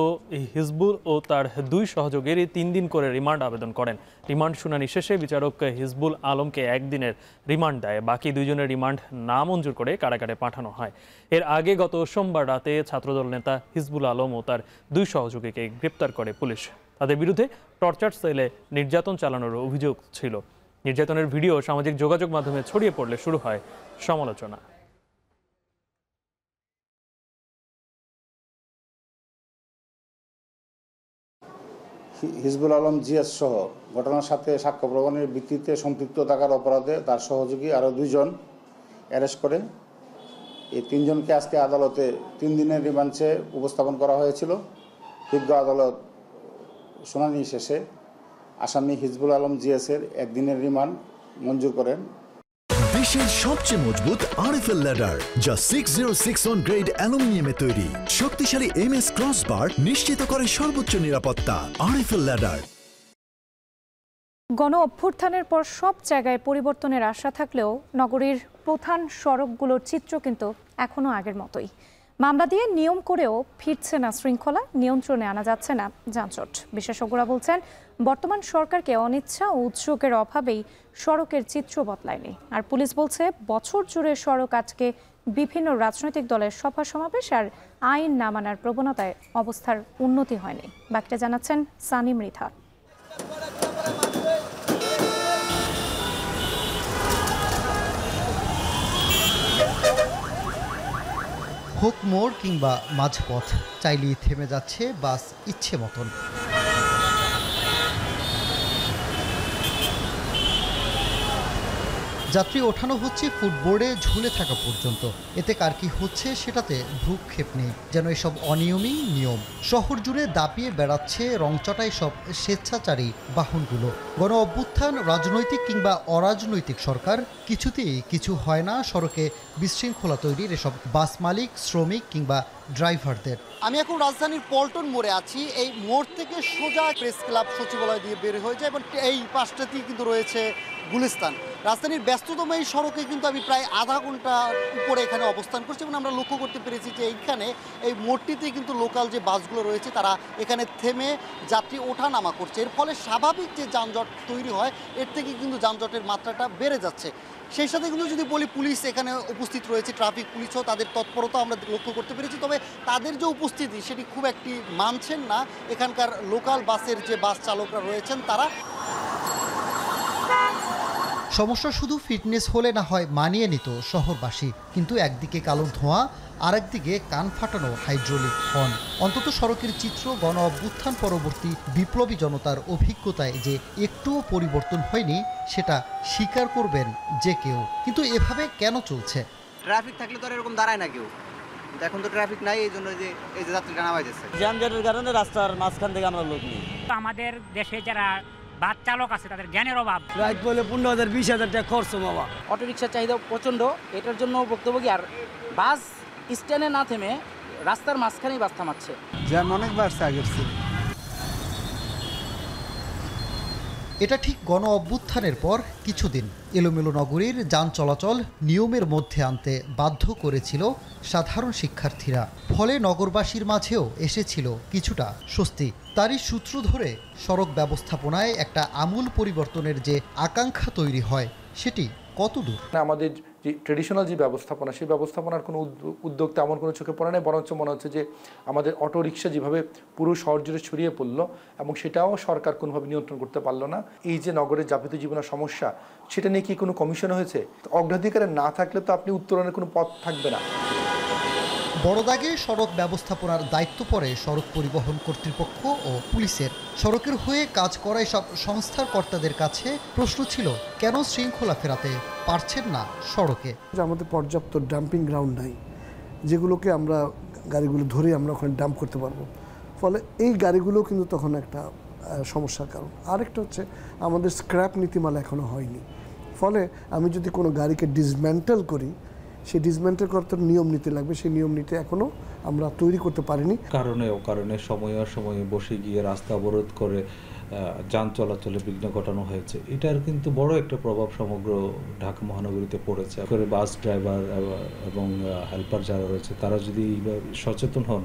হিজবুল ও তার 2 সহযোগীর 3 দিন করে রিমান্ড আবেদন করেন। রিমান্ড শুনানি শেষে বিচারক হিজবুল আলমকে 1 দিনের রিমান্ড দেয়। বাকি 2 জনের রিমান্ড না মঞ্জুর করে কারাগারে পাঠানো হয়। এর আগে গত সোমবার রাতে ছাত্রদল নেতা হিজবুল আলম ও তার 2 সহযোগীকে গ্রেপ্তার করে পুলিশ। তাদের বিরুদ্ধে টর্চার সেলে নির্যাতন চালানোর অভিযোগ ছিল। নির্যাতনের ভিডিও সামাজিক যোগাযোগ মাধ্যমে ছড়িয়ে পড়লে শুরু হয় সমালোচনা। হিজবুল আলম জিএস সহ ঘটনার সাথে সাক্ষ্য প্রমাণের ভিত্তিতে সম্পৃক্ত থাকার অপরাধে তার সহযোগী আরও 2 জন অ্যারেস্ট করে এই 3 জনকে আজকে আদালতে 3 দিনের রিমান্ডে উপস্থাপন করা হয়েছিল। বিজ্ঞ আদালত শুনানি শেষে আসামি হিজবুল আলম জিএসের 1 দিনের রিমান্ড মঞ্জুর করেন। দেশের সবচেয়ে মজবুত আরএফএল ল্যাডার, যা 606 গ্রেড অ্যালুমিনিয়ামে তৈরি। শক্তিশালী এমএস ক্রসবার নিশ্চিত করে সর্বোচ্চ নিরাপত্তা। RFL ladder. গণ অভ্যুত্থানের পর সব জায়গায় পরিবর্তনের আশা থাকলেও নগরীর প্রধান সড়কগুলোর চিত্র কিন্তু এখনো আগের মতোই। মামলা দিয়ে নিয়ম করেও ফিরছে না শৃঙ্খলা, নিয়ন্ত্রণে আনা যাচ্ছে না যানজট। বিশেষজ্ঞরা বলছেন, বর্তমান সরকারকে অনিচ্ছা ও উদ্যোগের অভাবেই সড়কের চিত্র বদলায়নি। আর পুলিশ বলছে, বছর জুড়ে সড়ক আজকে বিভিন্ন রাজনৈতিক দলের সভা সমাবেশ আর আইন না মানার প্রবণতায় অবস্থার উন্নতি হয়নি। বাকিটা জানাচ্ছেন সানি মৃধা। হোক মোড় কিংবা মাঝপথ, চাইলেই থেমে যাচ্ছে বাস ইচ্ছে মতন। যাত্রী ওঠানো হচ্ছে ফুটবোর্ডে ঝুলে থাকা পর্যন্ত। এতে কার কি হচ্ছে সেটাতে ভ্রুক্ষেপ নেই, যেন এসব অনিয়মই নিয়ম। শহর জুড়ে দাপিয়ে বেড়াচ্ছে রংচটাই সব স্বেচ্ছাচারী বাহনগুলো। গণ অভ্যুত্থান, রাজনৈতিক কিংবা অরাজনৈতিক সরকার, কিছুতেই কিছু হয় না সড়কে বিশৃঙ্খলা তৈরির এসব বাস মালিক, শ্রমিক কিংবা ড্রাইভারদের। আমি এখন রাজধানীর পল্টন মোড়ে আছি। এই মোড় থেকে সোজা প্রেস ক্লাব সচিবালয় দিয়ে বের হয়ে যায় এবং এই পাশটাতেই কিন্তু রয়েছে গুলিস্তান। রাজধানীর ব্যস্ততম এই সড়কে কিন্তু আমি প্রায় আধা ঘন্টা উপরে এখানে অবস্থান করছি এবং আমরা লক্ষ্য করতে পেরেছি যে এইখানে এই মোড়টিতে কিন্তু লোকাল যে বাসগুলো রয়েছে তারা এখানে থেমে যাত্রী ওঠানামা করছে। এর ফলে স্বাভাবিক যে যানজট তৈরি হয় এর থেকে কিন্তু যানজটের মাত্রাটা বেড়ে যাচ্ছে। সেই সাথে কিন্তু যদি বলি, পুলিশ এখানে উপস্থিত রয়েছে, ট্রাফিক পুলিশও তাদের তৎপরতা আমরা লক্ষ্য করতে পেরেছি। তবে তাদের যে উপস্থিতি সেটি খুব একটি মানছেন না এখানকার লোকাল বাসের যে বাস চালকরা রয়েছেন তারা। সমস্যা শুধু ফিটনেস হলে না হয় মানিয়ে নিত শহরবাসী, কিন্তু একদিকে কালো ধোঁয়া, আরেকদিকে কান ফাটানো হাইড্রোলিক হর্ন। অন্তত সড়কের চিত্র গণ অভ্যুত্থান পরবর্তী বিপ্লবী জনতার অভিজ্ঞতায় যে একটুও পরিবর্তন হয়নি সেটা স্বীকার করবেন যে কেউ। কিন্তু এভাবে কেন চলছে? ট্রাফিক থাকলে তো আর এরকম দাঁড়ায় না কেউ, এখন তো ট্রাফিক নাই, এই জন্য যে এই যে যাত্রীটা নামাইতেছে। যানজটের কারণে রাস্তার মাঝখান থেকে আমরা লোক নিই। আমাদের দেশে যারা বাস চালক আছে তাদের জ্ঞানের অভাব। রাইট বলে 15,000 20,000 টাকা খরচ বাবা। অটো রিক্সার চাহিদা প্রচণ্ড, এটার জন্য বক্তব্য কি, আর বাস স্ট্যান্ডে না থেমে রাস্তার মাঝখানেই বাস থামাচ্ছে। জ্যাম অনেক বাড়ছে আগের চেয়ে। এটা ঠিক গণ অভ্যুত্থানের পর কিছুদিন এলোমেলো নগরীর যান চলাচল নিয়মের মধ্যে আনতে বাধ্য করেছিল সাধারণ শিক্ষার্থীরা। ফলে নগরবাসীর মাঝেও এসেছিল কিছুটা স্বস্তি। তারই সূত্র ধরে সড়ক ব্যবস্থাপনায় একটা আমূল পরিবর্তনের যে আকাঙ্ক্ষা তৈরি হয় সেটি কতদূর? আমাদের যে ট্রেডিশনাল যে ব্যবস্থাপনা, সেই ব্যবস্থাপনার কোনো উদ্যোগ তেমন কোনো চোখে পড়ে নাই, বরঞ্চ মনে হচ্ছে যে আমাদের অটো রিক্সা যেভাবে পুরো শহর জুড়ে ছড়িয়ে পড়লো এবং সেটাও সরকার কোনোভাবে নিয়ন্ত্রণ করতে পারলো না। এই যে নগরের যাপিত জীবনের সমস্যা, সেটা নিয়ে কি কোনো কমিশন হয়েছে? অগ্রাধিকারে না থাকলে তো আপনি উত্তরণের কোনো পথ থাকবে না। বড় দাগে সড়ক ব্যবস্থাপনার দায়িত্ব পড়ে সড়ক পরিবহন কর্তৃপক্ষ ও পুলিশের। সড়কের হয়ে কাজ করা সব সংস্থার কর্তাদের কাছে প্রশ্ন ছিল, কেন শৃঙ্খলা ফেরাতে পারছেন না সড়কে? আমাদের পর্যাপ্ত ডাম্পিং গ্রাউন্ড নাই, যেগুলোকে আমরা গাড়িগুলো ধরে আমরা ওখানে ডাম্প করতে পারবো। ফলে এই গাড়িগুলো কিন্তু তখন একটা সমস্যার কারণ। আরেকটা হচ্ছে আমাদের স্ক্র্যাপ নীতিমালা এখনো হয়নি। ফলে আমি যদি কোনো গাড়িকে ডিসম্যান্টেল করি, সেই ডিসমেন্টেল করতে নিয়ম নীতি লাগবে, সেই নিয়ম নীতি এখনো আমরা তৈরি করতে পারিনি। কারণে সময়ে বসে গিয়ে রাস্তা অবরোধ করে যান চলাচলে বিঘ্ন ঘটানো হয়েছে। এটার কিন্তু বড় একটা প্রভাব সমগ্র ঢাকা মহানগরীতে পড়েছে। করে বাস ড্রাইভার এবং হেল্পার যারা রয়েছে তারা যদি সচেতন হন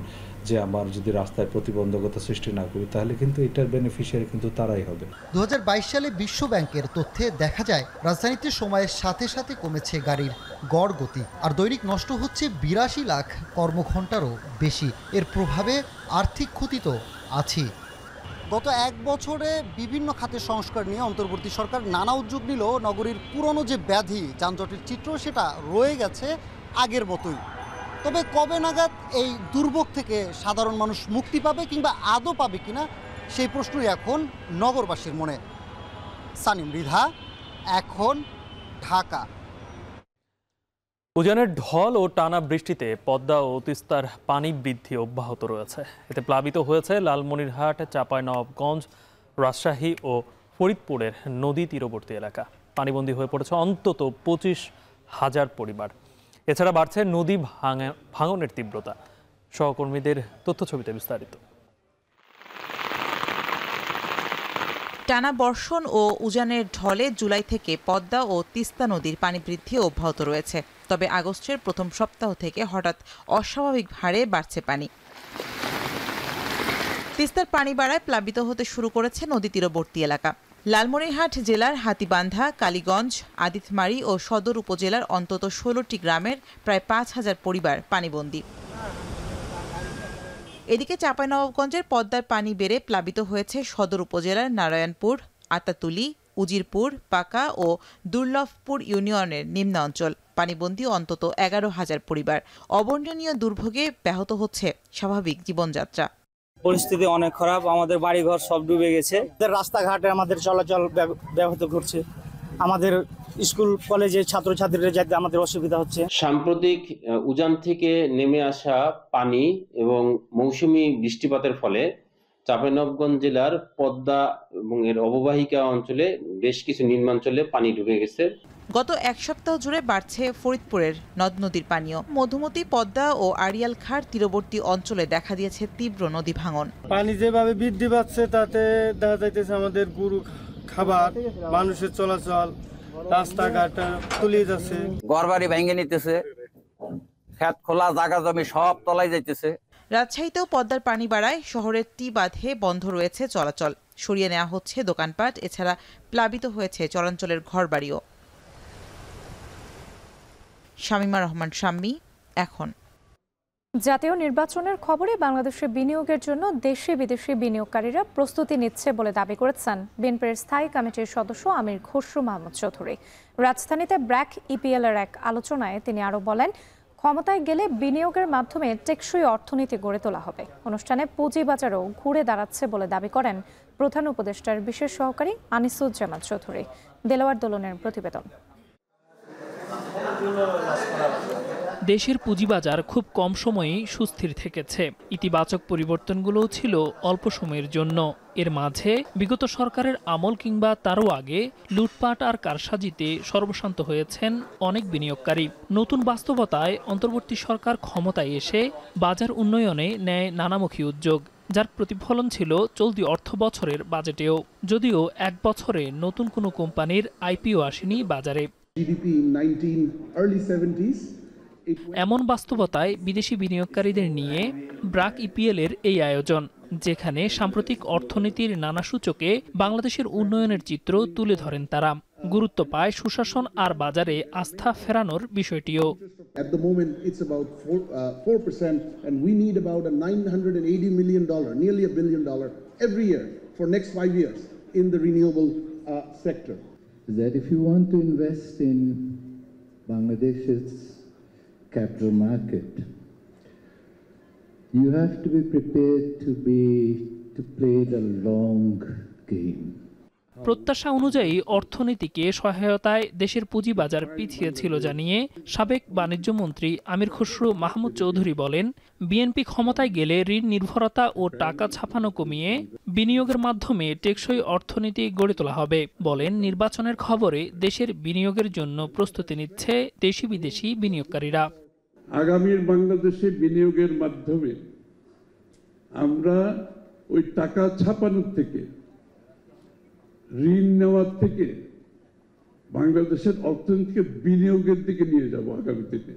যে আমার যদি রাস্তায় প্রতিবন্ধকতা সৃষ্টি না করি, তাহলে কিন্তু এটার বেনিফিশিয়ারি কিন্তু তারাই হবে। 2022 সালে বিশ্ব ব্যাংকের তথ্যে দেখা যায় রাজধানীতে সময়ের সাথে সাথে কমেছে গাড়ির গড় গতি, আর দৈনিক নষ্ট হচ্ছে 82 লাখ কর্মঘণ্টারও বেশি। এর প্রভাবে আর্থিক ক্ষতি তো আছেই। গত এক বছরে বিভিন্ন খাতের সংস্কার নিয়ে অন্তর্বর্তী সরকার নানা উদ্যোগ নিল। নগরীর পুরনো যে ব্যাধি যানজটের চিত্র সেটা রয়ে গেছে আগের মতোই। তবে কবে নাগাদ এই দুর্ভোগ থেকে সাধারণ মানুষ মুক্তি পাবে কিংবা আদৌ পাবে কিনা, সেই প্রশ্নই এখন নগরবাসীর মনে। সানিম মৃধা, এখন, ঢাকা। উজানের ঢল ও টানা বৃষ্টিতে পদ্মা ও তিস্তার পানি বৃদ্ধি অব্যাহত রয়েছে। এতে প্লাবিত হয়েছে লালমনিরহাট, চাঁপাইনবাবগঞ্জ, রাজশাহী ও ফরিদপুরের নদী তীরবর্তী এলাকা। পানিবন্দী হয়ে পড়েছে অন্তত 25,000 পরিবার। এছাড়া বাড়ছে নদী ভাঙনের তীব্রতা। সহকর্মীদের তথ্যছবিতে বিস্তারিত। টানা বর্ষণ ও উজানের ঢলে জুলাই থেকে পদ্মা ও তিস্তা নদীর পানি বৃদ্ধি অব্যাহত রয়েছে। তবে আগস্টের প্রথম সপ্তাহ থেকে হঠাৎ অস্বাভাবিক হারে বাড়ছে পানি। তিস্তার পানি বাড়ায় প্লাবিত হতে শুরু করেছে নদী তীরবর্তী এলাকা। লালমনিরহাট জেলার হাতীবান্ধা, কালীগঞ্জ, আদিতমারি ও সদর উপজেলার অন্তত 16টি গ্রামের প্রায় 5,000 পরিবার পানিবন্দী। এদিকে চাঁপাইনবাবগঞ্জের পদ্মার পানি বেড়ে প্লাবিত হয়েছে সদর উপজেলার নারায়ণপুর, আতাতুলি, উজিরপুর, পাকা ও দুর্লভপুর ইউনিয়নের নিম্নাঞ্চল। পানিবন্দী অন্তত 11,000 পরিবার। অবর্ণনীয় দুর্ভোগে ব্যাহত হচ্ছে স্বাভাবিক জীবনযাত্রা। পরিস্থিতি অনেক খারাপ, আমাদের বাড়িঘর সব ডুবে গেছে। রাস্তাঘাটে আমাদের চলাচল ব্যাহত করছে। আমাদের স্কুল কলেজে ছাত্রছাত্রীরা যাতে আমাদের অসুবিধা হচ্ছে। সাম্প্রতিক উজান থেকে নেমে আসা পানি এবং মৌসুমী বৃষ্টিপাতের ফলে চাঁপাইনবাবগঞ্জ জেলার পদ্মা এবং এর অববাহিকা অঞ্চলে বেশ কিছু নিম্নাঞ্চলে পানি ঢুকে গেছে। গত এক সপ্তাহ জুড়ে বাড়ছে ফরিদপুরের নদ নদীর পানীয়। মধুমতি, পদ্মা ও আড়িয়াল খাঁড় তীরবর্তী অঞ্চলে দেখা দিয়েছে তীব্র নদী ভাঙন। পানি যেভাবে বৃদ্ধি পাচ্ছে তাতে দেখা যাইতেছে আমাদের গরু খাবার, মানুষের চলাচল, রাস্তাঘাট তলিয়ে যাচ্ছে, ঘরবাড়ি ভেঙে নিতেছে, খেত খোলা জায়গা জমি সব তলায় যাইতেছে। রাজশাহীতেও পদ্মার পানি বাড়ায় শহরের টি বাঁধে বন্ধ রয়েছে চলাচল, সরিয়ে নেওয়া হচ্ছে দোকানপাট, এছাড়া প্লাবিত হয়েছে চরাঞ্চলের ঘরবাড়িও। শামীমা রহমান শাম্মী, এখন। জাতীয় নির্বাচনের খবরে বাংলাদেশে বিনিয়োগের জন্য দেশি বিদেশি বিনিয়োগকারীরা প্রস্তুতি নিচ্ছে বলে দাবি করেছেন বিএনপির স্থায়ী কমিটির সদস্য আমির খসরু মাহমুদ চৌধুরী। রাজধানীতে ব্র্যাক ইপিএল এর এক আলোচনায় তিনি আরও বলেন, ক্ষমতায় গেলে বিনিয়োগের মাধ্যমে টেকসই অর্থনীতি গড়ে তোলা হবে। অনুষ্ঠানে পুঁজিবাজারও ঘুরে দাঁড়াচ্ছে বলে দাবি করেন প্রধান উপদেষ্টার বিশেষ সহকারী আনিসুজ্জামান চৌধুরী। দেলোয়ার দোলনের প্রতিবেদন। দেশের পুঁজিবাজার খুব কম সময়েই সুস্থির থেকেছে। ইতিবাচক পরিবর্তনগুলোও ছিল অল্প সময়ের জন্য। এর মাঝে বিগত সরকারের আমল কিংবা তারও আগে লুটপাট আর কারসাজিতে সর্বশান্ত হয়েছেন অনেক বিনিয়োগকারী। নতুন বাস্তবতায় অন্তর্বর্তী সরকার ক্ষমতায় এসে বাজার উন্নয়নে নেয় নানামুখী উদ্যোগ, যার প্রতিফলন ছিল চলতি অর্থ বছরের বাজেটেও। যদিও এক বছরে নতুন কোনো কোম্পানির আইপিও আসেনি বাজারে। এমন বাস্তবতায় বিদেশি বিনিয়োগকারীদের নিয়ে ব্র্যাক ইপিএল এর এই আয়োজন, যেখানে সাম্প্রতিক অর্থনীতির নানা সূচকে বাংলাদেশের উন্নয়নের চিত্র তুলে ধরেন তারা। গুরুত্ব পায় সুশাসন আর বাজারে আস্থা ফেরানোর বিষয়টিও। At the moment, it's about 4%, and we need about a $980 million, nearly $1 billion every year for next 5 years in the renewable sector. That if you want to invest in Bangladesh's capital market, you have to be prepared to play the long game. প্রত্যাশা অনুযায়ী অর্থনীতিকে সহায়তায় দেশের পুঁজিবাজার পিছিয়ে ছিল জানিয়ে সাবেক বাণিজ্য মন্ত্রী আমির খসরু মাহমুদ চৌধুরী বলেন, বিএনপি ক্ষমতায় গেলে ঋণ নির্ভরতা ও টাকা ছাপানো কমিয়ে বিনিয়োগের মাধ্যমে টেকসই অর্থনীতি গড়ে তোলা হবে। বলেন, নির্বাচনের খবরে দেশের বিনিয়োগের জন্য প্রস্তুতি নিচ্ছে দেশি বিদেশি বিনিয়োগকারীরা। আগামীর বাংলাদেশে বিনিয়োগের মাধ্যমে আমরা ওই টাকা ছাপানোর থেকে, ঋণ নেওয়ার থেকে বাংলাদেশের অর্থনীতিকে বিনিয়োগের দিকে নিয়ে যাব আগামী দিনে।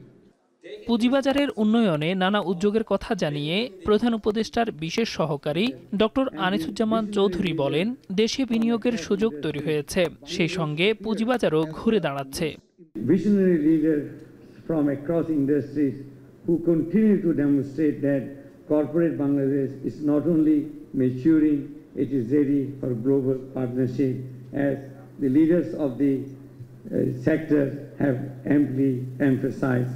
পুঁজিবাজারের উন্নয়নে নানা উদ্যোগের কথা জানিয়ে প্রধান উপদেষ্টার বিশেষ সহকারী ডক্টর আনিসুজ্জামান চৌধুরী বলেন, দেশে বিনিয়োগের সুযোগ তৈরি হয়েছে, সেই সঙ্গে পুঁজিবাজারও ঘুরে দাঁড়াচ্ছে। Visionary leaders from across industries who continue to demonstrate that corporate Bangladesh is not only maturing, it is ready for global partnership, as the leaders of the sector have amply emphasized.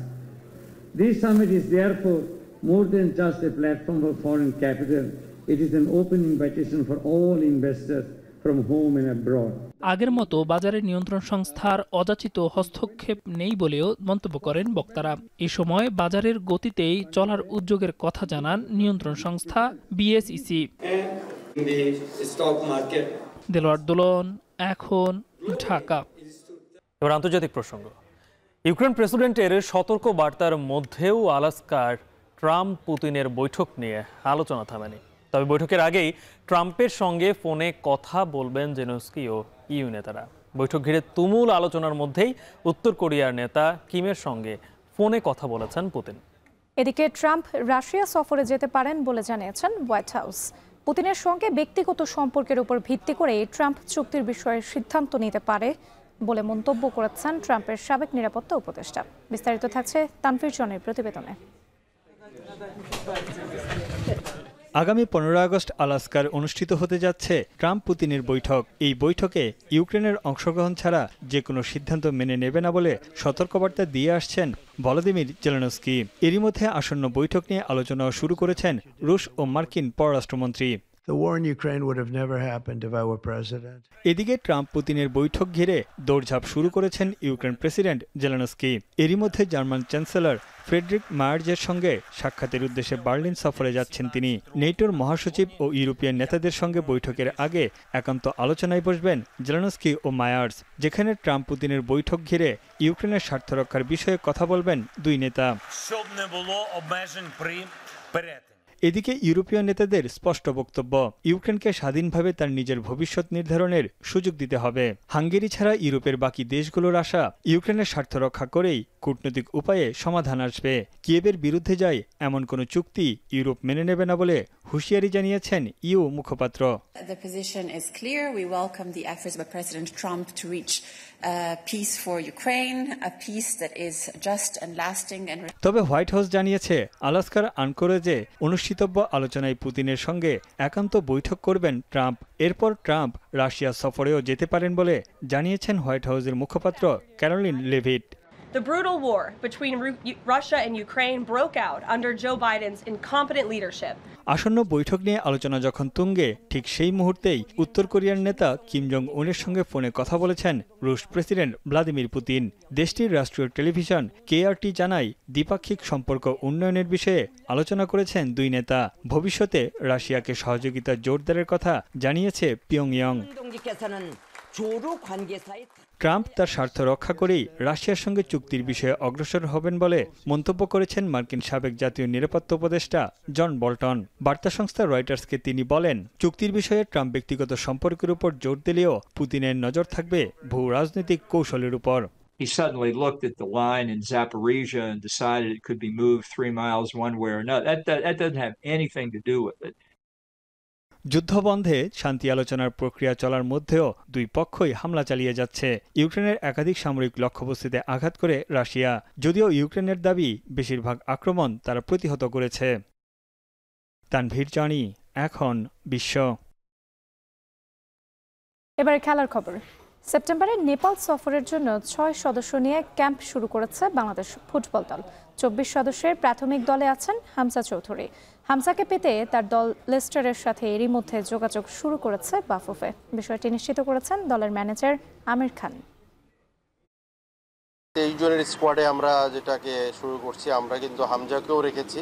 This summit is therefore more than just a platform for foreign capital. It is an open invitation for all investors from home and abroad. আগের মতো বাজারের নিয়ন্ত্রণ সংস্থার অযাচিত হস্তক্ষেপ নেই বলেও মন্তব্য করেন বক্তারা। এ সময় বাজারের গতিতেই চলার উদ্যোগের কথা জানান নিয়ন্ত্রণ সংস্থা বিএসইসি। দেলোয়ার দোলন, এখন, ঢাকা। এবার আন্তর্জাতিক প্রসঙ্গ। ইউক্রেন প্রেসিডেন্টের সতর্ক বার্তার মধ্যেও আলাস্কার ট্রাম্প পুতিনের বৈঠক নিয়ে আলোচনা থামেনি। তবে বৈঠকের আগেই ট্রাম্পের সঙ্গে ফোনে কথা বলবেন জেলেনস্কি ও ইইউ নেতারা। বৈঠক ঘিরে তুমুল আলোচনার মধ্যেই উত্তর কোরিয়ার নেতা কিমের সঙ্গে ফোনে কথা বলেছেন পুতিন। এদিকে ট্রাম্প রাশিয়া সফরে যেতে পারেন বলে জানিয়েছেন হোয়াইট হাউস। পুতিনের সঙ্গে ব্যক্তিগত সম্পর্কের উপর ভিত্তি করে ট্রাম্প চুক্তির বিষয়ে সিদ্ধান্ত নিতে পারে বলে মন্তব্য করেছেন ট্রাম্পের সাবেক নিরাপত্তা উপদেষ্টা। বিস্তারিত থাকছে তানভীর জনের প্রতিবেদনে। আগামী 15 আগস্ট আলাস্কার অনুষ্ঠিত হতে যাচ্ছে ট্রাম্প পুতিনের বৈঠক। এই বৈঠকে ইউক্রেনের অংশগ্রহণ ছাড়া যে কোনো সিদ্ধান্ত মেনে নেবে না বলে সতর্কবার্তা দিয়ে আসছেন ভলোদিমির জেলেনস্কি। এরই মধ্যে আসন্ন বৈঠক নিয়ে আলোচনা শুরু করেছেন রুশ ও মার্কিন পররাষ্ট্রমন্ত্রী। The war in Ukraine would have never happened if I were president. এদিকে ট্রাম্প পুতিনের বৈঠক ঘিরে দৌড়ঝাঁপ শুরু করেছেন ইউক্রেন প্রেসিডেন্ট জেলেনস্কি। এরই মধ্যে জার্মান চ্যান্সেলর ফ্রেডরিক মায়ার্জের সঙ্গে সাক্ষাতের উদ্দেশ্যে বার্লিন সফরে যাচ্ছেন তিনি। নেটোর মহাসচিব ও ইউরোপিয়ান নেতাদের সঙ্গে বৈঠকের আগে একান্ত আলোচনায় বসবেন জেলেনস্কি ও মায়ার্জ, যেখানে ট্রাম্প পুতিনের বৈঠক ঘিরে ইউক্রেনের স্বার্থ রক্ষার বিষয়ে কথা বলবেন দুই নেতা। এদিকে ইউরোপীয় নেতাদের স্পষ্ট বক্তব্য, ইউক্রেনকে স্বাধীনভাবে তার নিজের ভবিষ্যৎ নির্ধারণের সুযোগ দিতে হবে। হাঙ্গেরি ছাড়া ইউরোপের বাকি দেশগুলোর আশা ইউক্রেনের স্বার্থ রক্ষা করেই কূটনৈতিক উপায়ে সমাধান আসবে। কিয়েভের বিরুদ্ধে যায় এমন কোনো চুক্তি ইউরোপ মেনে নেবে না বলে হুঁশিয়ারি জানিয়েছেন ইউ মুখপাত্র। The position is clear. We welcome the efforts by President Trump to reach peace for Ukraine, a peace that is just and lasting and তবে হোয়াইট হাউস জানিয়েছে আলাস্কার আনকোরেজে অনুষ্ঠিতব্য আলোচনায় পুতিনের সঙ্গে একান্ত বৈঠক করবেন ট্রাম্প। এরপর ট্রাম্প রাশিয়া সফরেও যেতে পারেন বলে জানিয়েছেন হোয়াইট হাউসের মুখপাত্র Karoline Leavitt. The brutal war between Russia and Ukraine broke out under Joe Biden's incompetent leadership. আসন্ন বৈঠক নিয়ে আলোচনা যখন তুঙ্গে, ঠিক সেই মুহূর্তেই উত্তর কোরিয়ার নেতা কিম জং উনের সঙ্গে ফোনে কথা বলেছেন রুশ প্রেসিডেন্ট ভ্লাদিমির পুতিন। দেশটির রাষ্ট্রীয় টেলিভিশন কেআরটি জানায় দ্বিপাক্ষিক সম্পর্ক উন্নয়নের বিষয়ে আলোচনা করেছেন দুই নেতা। ভবিষ্যতে রাশিয়াকে সহযোগিতা জোরদারের কথা জানিয়েছে পিয়ংইয়ং। ট্রাম্প তার স্বার্থ রক্ষা করেই রাশিয়ার সঙ্গে চুক্তির বিষয়ে অগ্রসর হবেন বলে মন্তব্য করেছেন মার্কিন সাবেক জাতীয় নিরাপত্তা উপদেষ্টা জন বল্টন। বার্তা সংস্থা রয়টার্সকে তিনি বলেন, চুক্তির বিষয়ে ট্রাম্প ব্যক্তিগত সম্পর্কের উপর জোর দিলেও পুতিনের নজর থাকবে ভূ রাজনৈতিক কৌশলের উপর। He suddenly looked at the line in Zaporizhia and decided it could be moved 3 miles one way or another. That doesn't have anything to do with it. যুদ্ধবন্ধে শান্তি আলোচনার প্রক্রিয়া চলার মধ্যেও দুই পক্ষই হামলা চালিয়ে যাচ্ছে। ইউক্রেনের একাধিক সামরিক লক্ষ্যবস্তুতে আঘাত করে রাশিয়া, যদিও ইউক্রেনের দাবি বেশিরভাগ আক্রমণ তারা প্রতিহত করেছে। তানভীর জানি, এখন বিশ্ব। এবার খেলার খবর। সেপ্টেম্বরে নেপাল সফরের জন্য 6 সদস্য নিয়ে ক্যাম্প শুরু করেছে বাংলাদেশ ফুটবল দল। 24 সদস্যের প্রাথমিক দলে আছেন হামজা চৌধুরী। হামজাকে পেতে তার দল লেস্টারের সাথে এরই মধ্যে যোগাযোগ শুরু করেছে বাফুফে। বিষয়টি নিশ্চিত করেছেন দলের ম্যানেজার আমির খান। 23 জনের স্কোয়াডে আমরা যেটাকে শুরু করছি, আমরা কিন্তু হামজাকেও রেখেছি,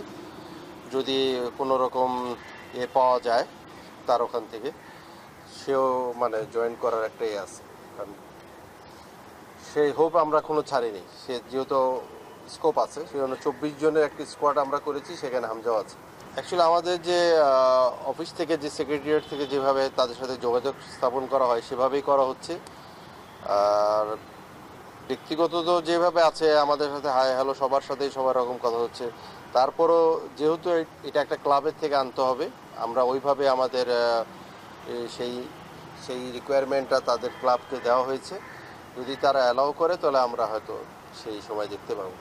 যদি কোনো রকম পাওয়া যায় তার ওখান থেকে, সেও জয়েন করার একটাই আছে। কারণ সেই হোপ আমরা কোনো ছাড়িনি, সে যেহেতু স্কোপ আছে সেজন্য 24 জনের একটি স্কোয়াড আমরা করেছি, সেখানে হামজাও আছে। অ্যাকচুয়ালি আমাদের যে অফিস থেকে, যে সেক্রেটারিয়েট থেকে যেভাবে তাদের সাথে যোগাযোগ স্থাপন করা হয় সেভাবেই করা হচ্ছে। আর ব্যক্তিগত তো যেভাবে আছে আমাদের সাথে হাই হ্যালো সবার সাথেই সবার রকম কথা হচ্ছে। তারপরও যেহেতু এটা একটা ক্লাবের থেকে আনতে হবে, আমরা ওইভাবে আমাদের সেই রিকোয়ারমেন্টটা তাদের ক্লাবকে দেওয়া হয়েছে। যদি তারা অ্যালাউ করে তাহলে আমরা হয়তো সেই সময় দেখতে পাবো।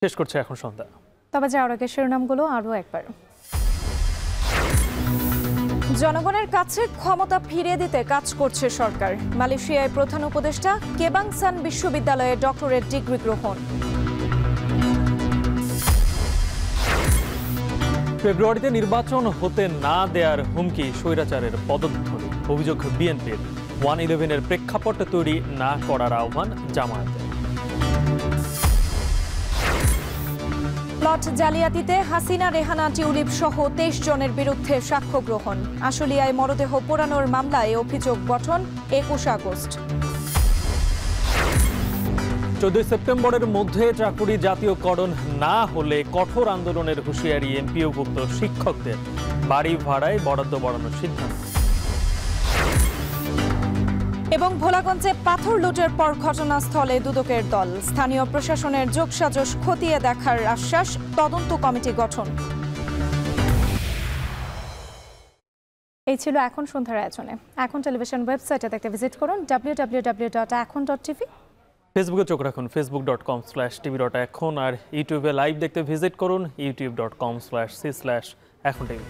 শেষ করছে এখন সন্ধ্যা। তবে যাওয়ার আগে শিরোনামগুলো আরও একবার। জনগণের কাছে ক্ষমতা ফিরিয়ে দিতে কাজ করছে সরকার। মালয়েশিয়ায় প্রধান উপদেষ্টা কেবাংসান বিশ্ববিদ্যালয়ে ডক্টরেট ডিগ্রি গ্রহণ। ফেব্রুয়ারিতে নির্বাচন হতে না দেয়ার হুমকি স্বৈরাচারের পদধ্বনি। অভিযোগ বিএনপির। 1/11-এর প্রেক্ষাপট তৈরি না করার আহ্বান জামায়াতের। প্লট জালিয়াতিতে হাসিনা, রেহানা, টিউলিপ সহ 23 জনের বিরুদ্ধে সাক্ষ্য গ্রহণ। আশুলিয়ায় মরদেহ পোড়ানোর মামলায় অভিযোগ গঠন 21 আগস্ট। 14 সেপ্টেম্বরের মধ্যে চাকুরি জাতীয়করণ না হলে কঠোর আন্দোলনের হুঁশিয়ারি এমপিওভুক্ত শিক্ষকদের। বাড়ি ভাড়ায় বরাদ্দ বাড়ানোর সিদ্ধান্ত। এবং ভোলাগঞ্জে পাথর লুটের পর ঘটনাস্থলে দুদকের দল। স্থানীয় প্রশাসনের যোগসাজশ খতিয়ে দেখার আশ্বাস, তদন্ত কমিটি গঠন। এই ছিল এখন সন্ধ্যার আয়োজনে। এখন টেলিভিশন ওয়েবসাইটে দেখতে ভিজিট করুন www.ekon.tv। ফেসবুকে চোখ রাখুন facebook.com/tv.ekon, আর ইউটিউবে লাইভ দেখতে ভিজিট করুন youtube.com/c/ekhon tv।